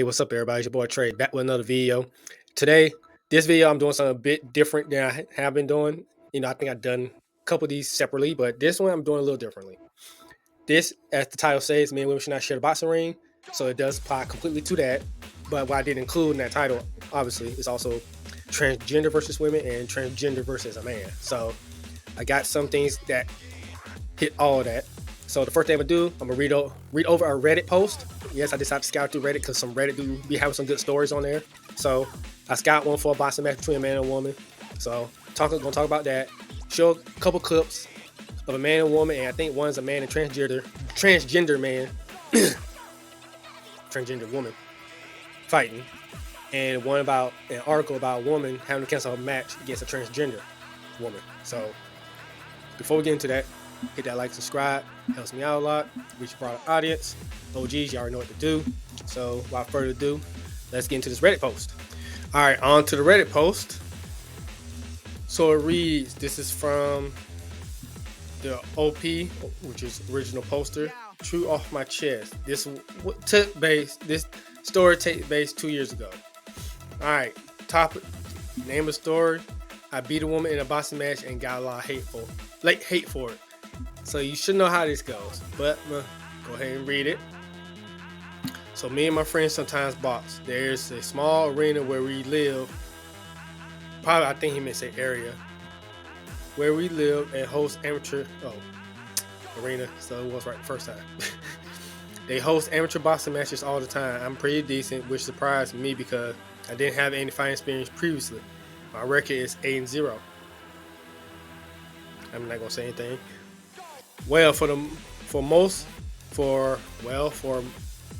What's up, everybody? It's your boy Trey back with another video. Today, this video I'm doing something a bit different than I have been doing. I think I've done a couple of these separately, but this one I'm doing a little differently. This, as the title says, men and women should not share the boxing ring, so it does apply completely to that. But what I did include in that title, obviously, is also transgender versus women and transgender versus a man. So I got some things that hit all of that. So the first thing I'm gonna do, I'm gonna read over a Reddit post. Yes, I decided to scout through Reddit because some Reddit do be having some good stories on there. So I scout one for a boxing match between a man and a woman. So gonna talk about that. Show a couple clips of a man and a woman, and I think one's a man and transgender man, transgender woman fighting, and one about an article about a woman having to cancel a match against a transgender woman. So before we get into that, hit that like, subscribe, helps me out a lot, reach a broader audience. OGs, you already know what to do. So without further ado, let's get into this Reddit post. All right, on to the Reddit post. So it reads, this is from the OP, which is original poster, True Off My Chest. This story took place 2 years ago. All right, topic, name of the story, I beat a woman in a boxing match and got a lot of hate for it. So you should know how this goes, but go ahead and read it. So me and my friends sometimes box. There's a small arena where we live. Probably, I think he meant say area. Where we live and host amateur, arena, so it was right the first time. They host amateur boxing matches all the time. I'm pretty decent, which surprised me because I didn't have any fighting experience previously. My record is 8-0. I'm not gonna say anything. Well, for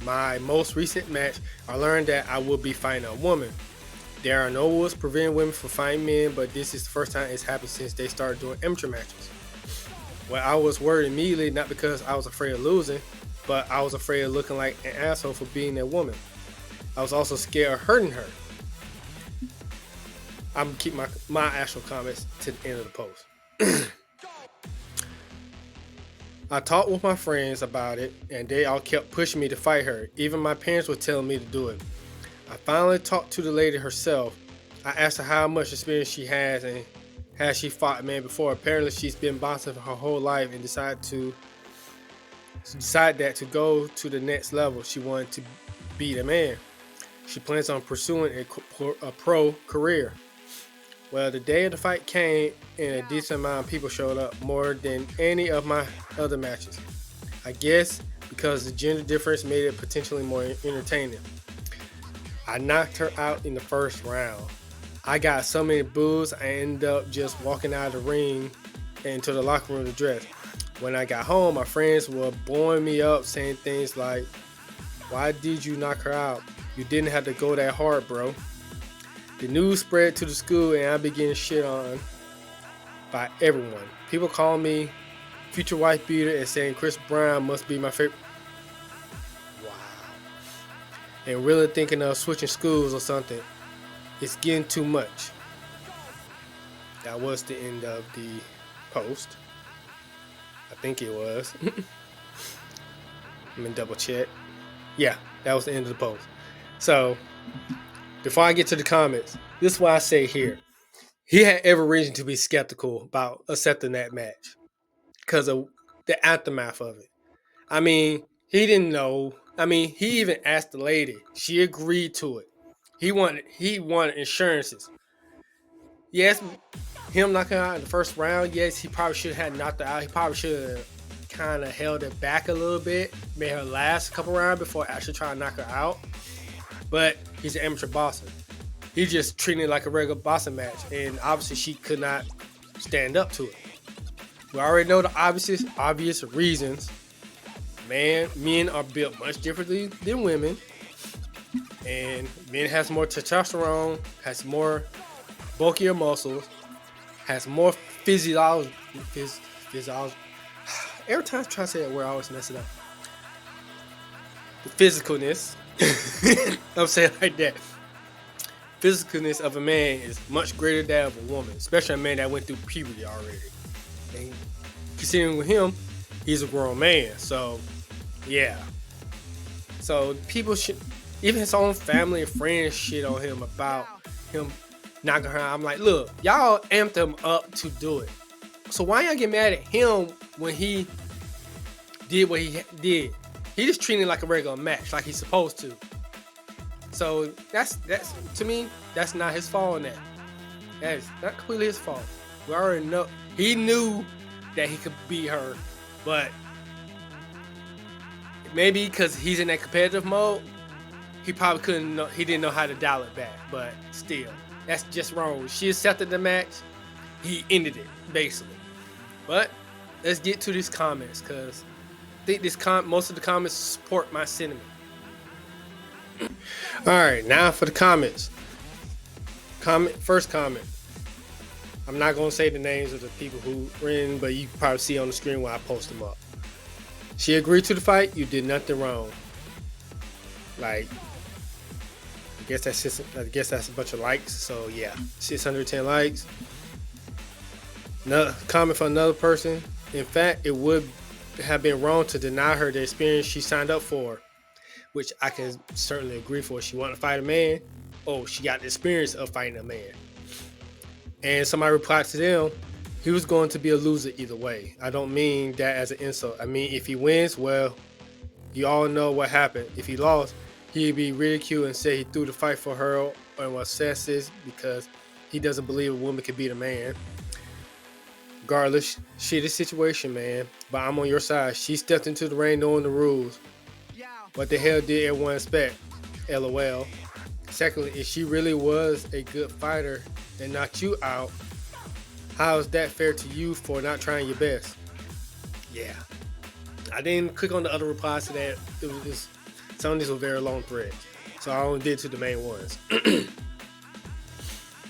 my most recent match, I learned that I would be fighting a woman. There are no rules preventing women from fighting men, but this is the first time it's happened since they started doing amateur matches. Well, I was worried immediately, not because I was afraid of losing, but I was afraid of looking like an asshole for being a woman. I was also scared of hurting her. I'm gonna keep my actual comments to the end of the post. I talked with my friends about it, and they all kept pushing me to fight her. Even my parents were telling me to do it. I finally talked to the lady herself. I asked her how much experience she has and has she fought a man before. Apparently, she's been boxing for her whole life and decided that to go to the next level, she wanted to beat a man. She plans on pursuing a pro career. Well, the day of the fight came and a decent amount of people showed up, more than any of my other matches. I guess because the gender difference made it potentially more entertaining. I knocked her out in the first round. I got so many boos, I ended up just walking out of the ring and into the locker room to dress. When I got home, my friends were blowing me up, saying things like, "Why did you knock her out? You didn't have to go that hard, bro." The news spread to the school and I began shit on by everyone. People calling me future wife beater and saying Chris Brown must be my favorite. Wow. And really thinking of switching schools or something. It's getting too much. That was the end of the post. I think it was. I'm gonna double check. Yeah, that was the end of the post. So before I get to the comments, this is what I say here. He had every reason to be skeptical about accepting that match because of the aftermath of it. I mean, he didn't know. I mean, he even asked the lady. She agreed to it. He wanted insurances. Yes, him knocking her out in the first round, yes, he probably should have knocked her out. He probably should have kind of held it back a little bit, made her last a couple rounds before actually trying to knock her out. But he's an amateur boxer. He's just treating it like a regular boxing match, and obviously she could not stand up to it. We already know the obvious reasons. Men are built much differently than women, and men has more testosterone, has more bulkier muscles, has more physiology. Every time I try to say that word, I always mess it up. The physicalness. I'm saying it like that. Physicalness of a man is much greater than that of a woman, especially a man that went through puberty already. And considering with him, he's a grown man. So, yeah. So people should Even his own family and friends shit on him about him knocking her out. I'm like, look, y'all amped him up to do it. So why y'all get mad at him when he did what he did? He just treated it like a regular match, like he's supposed to. So that's to me, that's not his fault in that. That is not completely his fault. We already know he knew that he could beat her, but maybe because he's in that competitive mode, he probably couldn't know, he didn't know how to dial it back. But still, that's just wrong. She accepted the match, he ended it basically. But let's get to these comments, because I think most of the comments support my sentiment. All right, now for the comments. First comment. I'm not gonna say the names of the people who were in, but you can probably see on the screen when I post them up. She agreed to the fight. You did nothing wrong. Like, I guess that's a bunch of likes. So yeah, 610 likes. Another comment from another person. In fact, it would have been wrong to deny her the experience she signed up for, which I can certainly agree for. She wanted to fight a man. Oh, she got the experience of fighting a man. And somebody replied to them, he was going to be a loser either way. I don't mean that as an insult. I mean, if he wins, well, you all know what happened. If he lost, he'd be ridiculed and say he threw the fight for her and was sexist because he doesn't believe a woman can beat a man. Regardless, shitty situation, man. But I'm on your side. She stepped into the ring knowing the rules. What the hell did everyone expect? LOL. Secondly, if she really was a good fighter and knocked you out, how is that fair to you for not trying your best? Yeah. I didn't click on the other replies to that. It was just, some of these were very long threads. So I only did to the main ones.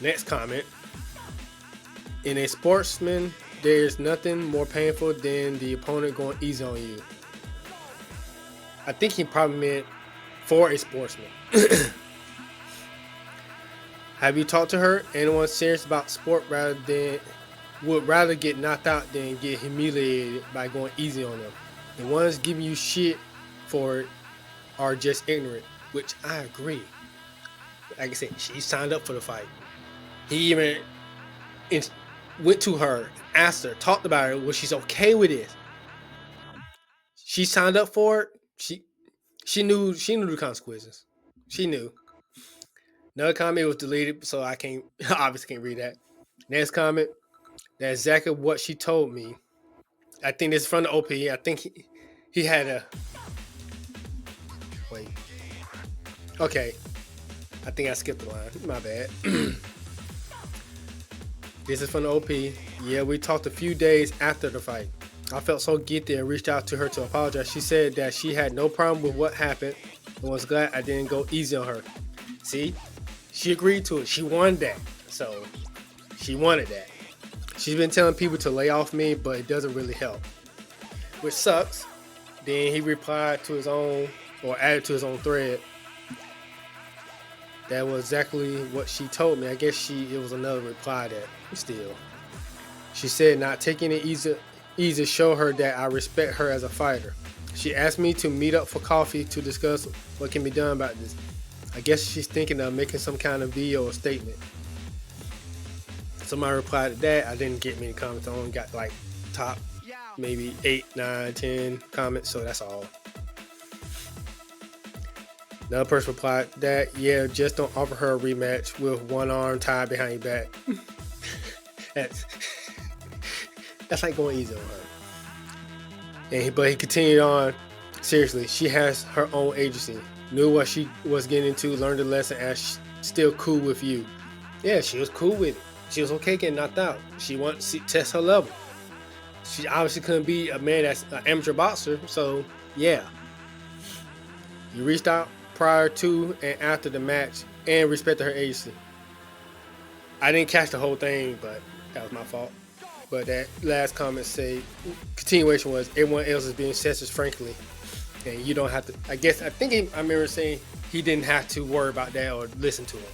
Next comment. In a sportsman, there's nothing more painful than the opponent going easy on you. I think he probably meant for a sportsman. Have you talked to her? Anyone serious about sport would rather get knocked out than get humiliated by going easy on them. The ones giving you shit for it are just ignorant, which I agree. Like I said, she signed up for the fight. He even went to her, asked her, talked about her, was she's okay with it. She signed up for it. She knew the consequences. She knew. Another comment was deleted, so I obviously can't read that. Next comment. That's exactly what she told me. I think this is from the OP. I think he had a wait. Okay. I think I skipped the line. My bad. This is from the OP. Yeah, we talked a few days after the fight. I felt so guilty and reached out to her to apologize. She said that she had no problem with what happened and was glad I didn't go easy on her. See? She agreed to it. She wanted that. So, she wanted that. She's been telling people to lay off me, but it doesn't really help. Which sucks. Then he replied to his own, or added to his own thread. That was exactly what she told me. I guess it was another reply that still. She said not taking it easy show her that I respect her as a fighter. She asked me to meet up for coffee to discuss what can be done about this. I guess she's thinking of making some kind of video or statement. Somebody replied to that. I didn't get many comments. I only got like top maybe 8, 9, 10 comments, so that's all. Another person replied that, yeah, just don't offer her a rematch with one arm tied behind your back. That's like going easy on her. But he continued on, seriously, she has her own agency. Knew what she was getting into, learned the lesson, and still cool with you. Yeah, she was cool with it. She was okay getting knocked out. She wanted to test her level. She obviously couldn't be a man that's an amateur boxer, so yeah. You reached out prior to and after the match and respected her agency. I didn't catch the whole thing, but that was my fault. But that last comment continuation was, everyone else is being sexist, frankly. And you don't have to, I remember saying he didn't have to worry about that or listen to him.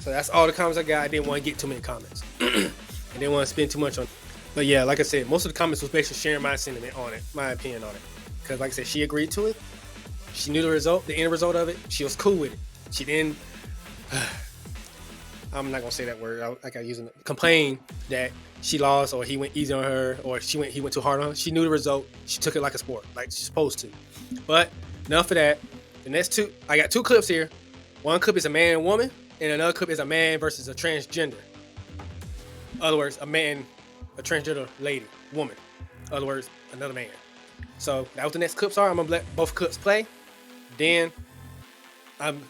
So that's all the comments I got. I didn't want to get too many comments. I didn't want to spend too much on it. But yeah, like I said, most of the comments was basically sharing my sentiment on it, my opinion on it. Because like I said, she agreed to it. She knew the result, the end result of it. She was cool with it. She didn't. I'm not gonna say that word. I got using it. Complain that she lost, or he went easy on her, or he went too hard on her. She knew the result. She took it like a sport, like she's supposed to. But enough of that. The next two, I got two clips here. One clip is a man and woman, and another clip is a man versus a transgender. In other words, a transgender lady, woman. In other words, another man. So that was the next clips are. I'm gonna let both clips play. Then I'm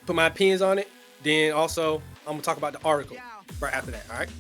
put my opinions on it. Then also I'm gonna talk about the article right after that. All right.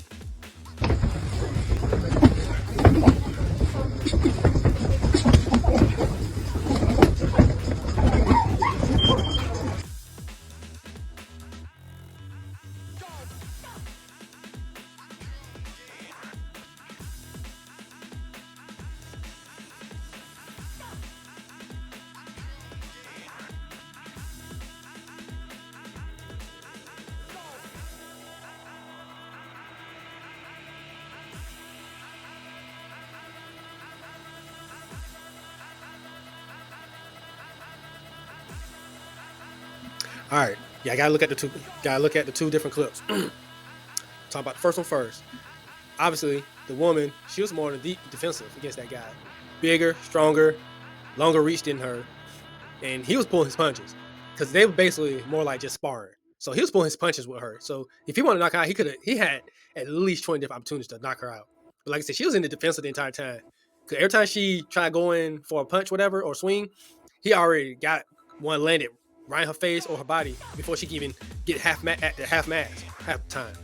All right. Yeah, I gotta look at the two. Gotta look at the two different clips. Talk about the first one first. Obviously, the woman, she was more defensive against that guy. Bigger, stronger, longer reach than her, and he was pulling his punches because they were basically more like just sparring. So he was pulling his punches with her. So if he wanted to knock her out, he had at least 20 different opportunities to knock her out. But like I said, she was in the defensive the entire time. Because every time she tried going for a punch, whatever, or swing, he already got one landed right in her face or her body before she can even get half the time.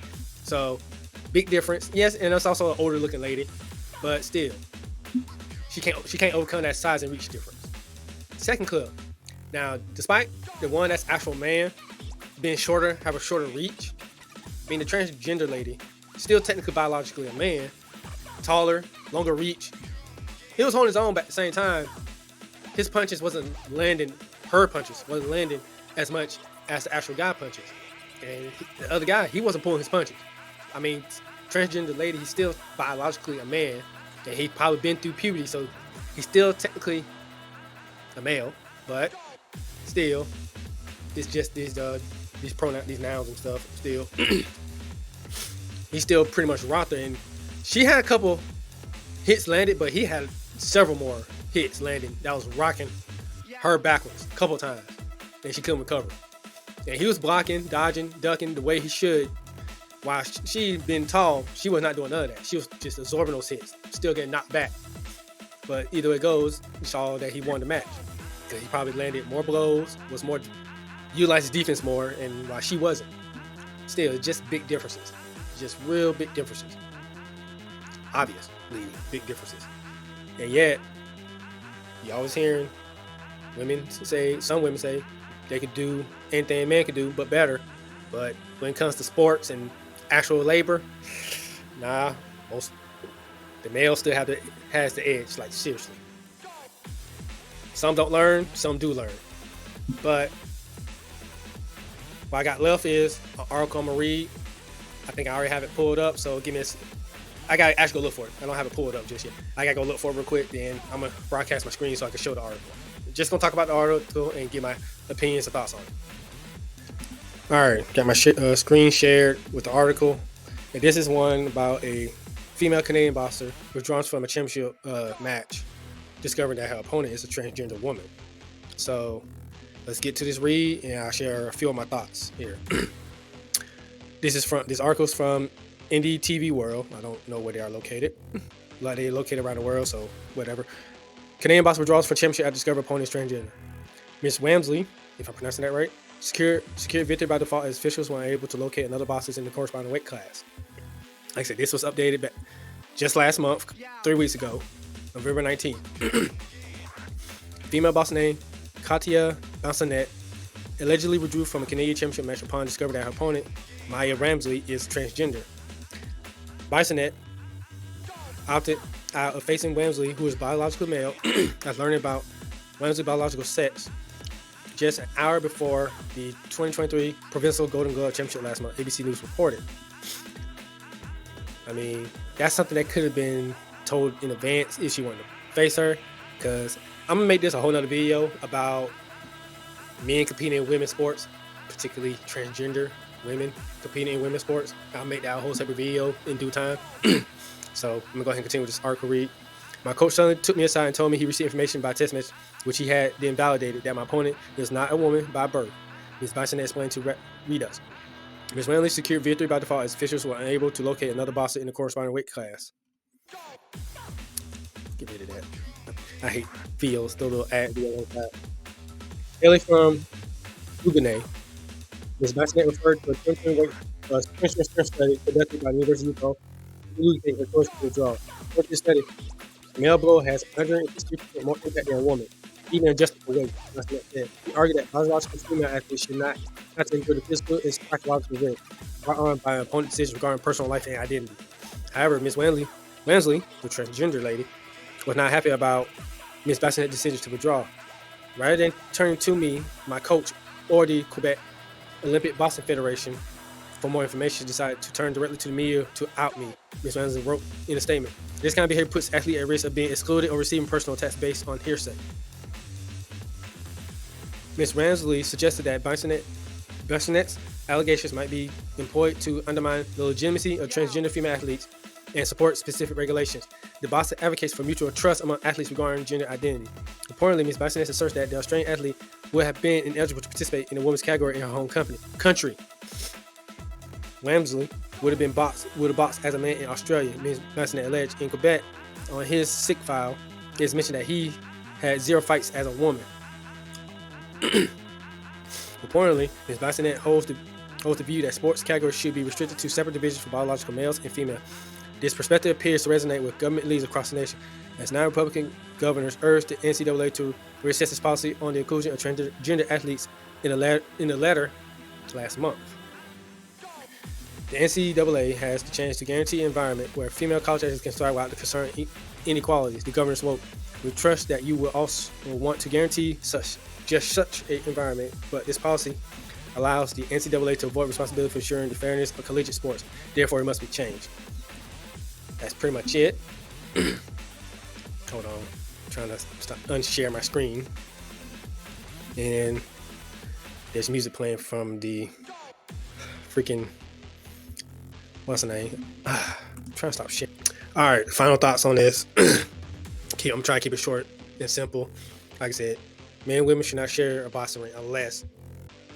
So big difference. Yes, and it's also an older looking lady, but still, she can't overcome that size and reach difference. Second clip. Now, despite the one that's actual man being shorter, have a shorter reach, being the transgender lady, still technically biologically a man, taller, longer reach. He was holding his own, but at the same time, his punches wasn't landing. Her punches wasn't landing as much as the actual guy punches. And the other guy, he wasn't pulling his punches. I mean, transgender lady, he's still biologically a man, and he probably been through puberty, so he's still technically a male, but still, it's just these pronouns, these nouns and stuff. Still, he's still pretty much rocked her, and she had a couple hits landed, but he had several more hits landing that was rocking her backwards a couple times, and she couldn't recover. And he was blocking, dodging, ducking the way he should. While she been tall, she was not doing none of that. She was just absorbing those hits, still getting knocked back. But either way it goes, we saw that he won the match. Because he probably landed more blows, utilized his defense more, and while she wasn't. Still, just big differences. Just real big differences. Obviously, big differences. And yet, you always hearing some women say they could do anything a man could do, but better. But when it comes to sports and actual labor, nah, the male still has the edge, like seriously. Some don't learn, some do learn. But what I got left is an article I'm gonna read. I think I already have it pulled up, so give me I gotta actually go look for it. I don't have it pulled up just yet. I gotta go look for it real quick, then I'm gonna broadcast my screen so I can show the article. Just gonna talk about the article and give my opinions and thoughts on it. Alright, got my screen shared with the article. And this is one about a female Canadian boxer withdrawn from a championship match, discovering that her opponent is a transgender woman. So let's get to this read, and I'll share a few of my thoughts here. This article is from Indie TV World. I don't know where they are located. Like they're located around the world, so whatever. Canadian boxer withdraws for championship after discovered opponent is transgender. Miss Wamsley, if I'm pronouncing that right, secured victory by default as officials were able to locate another boxers in the corresponding weight class. Like I said, this was updated back just last month, 3 weeks ago, November 19th. Female boxer named Katia Bansonet allegedly withdrew from a Canadian championship match upon discovering that her opponent, Maya Ramsley, is transgender. Bansonet opted out of facing Wamsley, who is biological male, as learning about Wamsley's biological sex just an hour before the 2023 Provincial Golden Glove Championship last month, ABC News reported. I mean, that's something that could have been told in advance if she wanted to face her, because I'm going to make this a whole nother video about men competing in women's sports, particularly transgender women competing in women's sports. I'll make that a whole separate video in due time. So I'm gonna go ahead and continue with this article read. My coach suddenly took me aside and told me he received information by text message, which he had then validated that my opponent is not a woman by birth. Ms. Bison explained to read us. Ms. Wanley secured victory by default as officials were unable to locate another boxer in the corresponding weight class. Get rid of that. I hate videos, throw a little ad video on that. Hailing from Uganda, Ms. Bison referred to a 2020 strength study conducted by the University of Utah to elucidate her choice to withdraw. For this study, a male blow has 160% more impact than a woman, even adjusted for weight. He argued that biological female athletes should not endure the physical and psychological risk brought on by an opponent's decisions regarding personal life and identity. However, Ms. Wansley, the transgender lady, was not happy about Ms. Bassinet's decision to withdraw. Rather than turning to me, my coach, or the Quebec Olympic Boxing Federation, for more information, decided to turn directly to the media to out me, Ms. Wansley wrote in a statement. This kind of behavior puts athletes at risk of being excluded or receiving personal attacks based on hearsay. Ms. Wansley suggested that Bassinet's allegations might be employed to undermine the legitimacy of transgender female athletes and support specific regulations. The boxer advocates for mutual trust among athletes regarding gender identity. Importantly, Ms. Bassinet asserts that the Australian athlete would have been ineligible to participate in the women's category in her home country. Wansley would have boxed as a man in Australia. Ms. Bassinet alleged in Quebec on his sick file, it is mentioned that he had 0 fights as a woman. Importantly, Ms. Bassinet holds the view that sports categories should be restricted to separate divisions for biological males and females. This perspective appears to resonate with government leaders across the nation, as 9 Republican governors urged the NCAA to reassess its policy on the inclusion of transgender athletes in a letter last month. The NCAA has the chance to guarantee an environment where female college athletes can thrive without the concern inequalities. The governors wrote, "We trust that you will also want to guarantee such an environment, but this policy allows the NCAA to avoid responsibility for ensuring the fairness of collegiate sports. Therefore, it must be changed." That's pretty much it. Hold on, I'm trying to unshare my screen. And there's music playing from the freaking, what's the name? I'm trying to stop shit. All right, final thoughts on this. I'm trying to keep it short and simple. Like I said, men and women should not share a boxing ring unless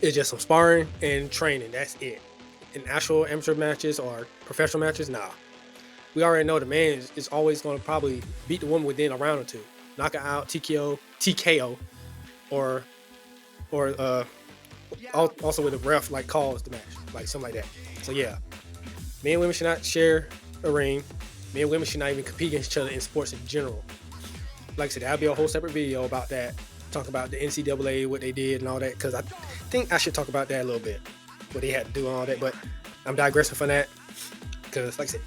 it's just some sparring and training. That's it. In actual amateur matches or professional matches, nah. We already know the man is always going to probably beat the woman within a round or two, knock her out, TKO, or also with a ref like calls the match, like something like that. So yeah, men and women should not share a ring. Men and women should not even compete against each other in sports in general. Like I said, that'll be a whole separate video about that. Talk about the NCAA, what they did and all that, because I think I should talk about that a little bit, what they had to do and all that, but I'm digressing from that because, like I said,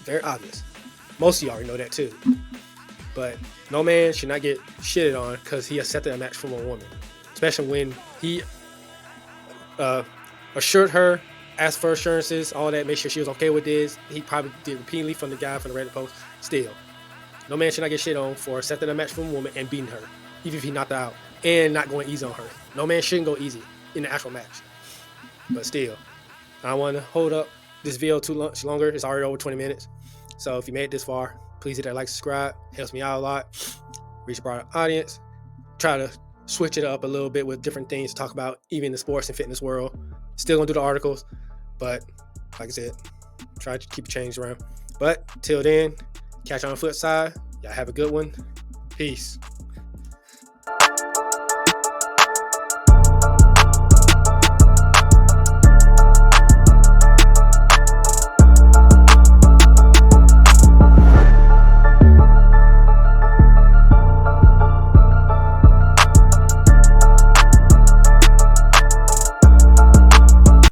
very obvious. Most of you already know that too. But no man should not get shitted on because he accepted a match from a woman, especially when he assured her, asked for assurances, all that, make sure she was okay with this. He probably did repeatedly from the guy from the Reddit post. Still, no man should not get shit on for accepting a match from a woman and beating her, even if he knocked her out, and not going easy on her. No man shouldn't go easy in the actual match. But still, I don't want to hold up this video too much longer. It's already over 20 minutes. So if you made it this far, please hit that like, subscribe. Helps me out a lot. Reach a broader audience. Try to switch it up a little bit with different things to talk about, even in the sports and fitness world. Still gonna do the articles, but like I said, try to keep the change around. But till then, catch you on the flip side. Y'all have a good one. Peace.